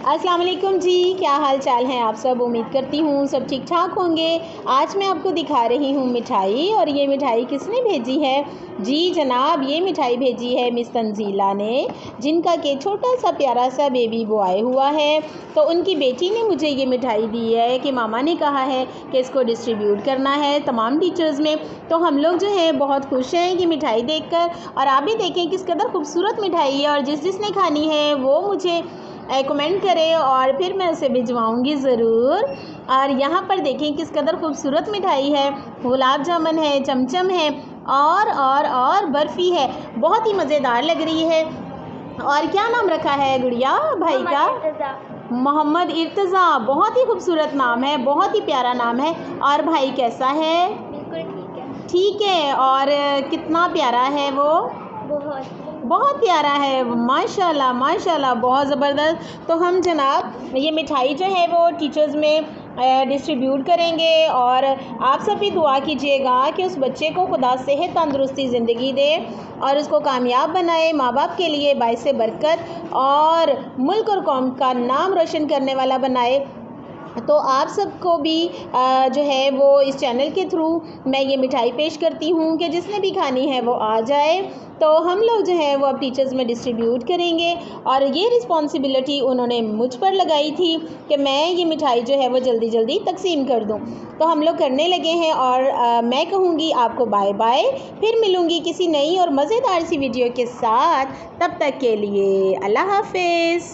अस्सलाम वालेकुम जी, क्या हाल चाल हैं आप सब। उम्मीद करती हूँ सब ठीक ठाक होंगे। आज मैं आपको दिखा रही हूँ मिठाई, और ये मिठाई किसने भेजी है जी जनाब, ये मिठाई भेजी है मिस तंजीला ने, जिनका के छोटा सा प्यारा सा बेबी बॉय हुआ है। तो उनकी बेटी ने मुझे ये मिठाई दी है कि मामा ने कहा है कि इसको डिस्ट्रीब्यूट करना है तमाम टीचर्स में। तो हम लोग जो है बहुत खुश हैं ये मिठाई देखकर, और आप भी देखें किस कदर खूबसूरत मिठाई है। और जिसने खानी है वो मुझे कमेंट करें और फिर मैं उसे भिजवाऊंगी ज़रूर। और यहाँ पर देखें किस कदर खूबसूरत मिठाई है, गुलाब जामुन है, चमचम है और बर्फ़ी है, बहुत ही मज़ेदार लग रही है। और क्या नाम रखा है गुड़िया भाई का? मोहम्मद इर्तज़ा, बहुत ही खूबसूरत नाम है, बहुत ही प्यारा नाम है। और भाई कैसा है? बिल्कुल ठीक है। ठीक है। और कितना प्यारा है वो? बहुत प्यारा है, माशाल्लाह माशाल्लाह, बहुत ज़बरदस्त। तो हम जनाब ये मिठाई जो है वो टीचर्स में डिस्ट्रीब्यूट करेंगे, और आप सब भी दुआ कीजिएगा कि उस बच्चे को खुदा सेहत तंदुरुस्ती ज़िंदगी दे और उसको कामयाब बनाए, माँ बाप के लिए बाइसे बरकत और मुल्क और कौम का नाम रोशन करने वाला बनाए। तो आप सबको भी जो है वो इस चैनल के थ्रू मैं ये मिठाई पेश करती हूँ कि जिसने भी खानी है वो आ जाए। तो हम लोग जो है वो अब टीचर्स में डिस्ट्रीब्यूट करेंगे, और ये रिस्पॉन्सिबिलिटी उन्होंने मुझ पर लगाई थी कि मैं ये मिठाई जो है वो जल्दी जल्दी तकसीम कर दूँ। तो हम लोग करने लगे हैं, और मैं कहूँगी आपको बाय बाय। फिर मिलूँगी किसी नई और मज़ेदार सी वीडियो के साथ। तब तक के लिए अल्लाह हाफिज़।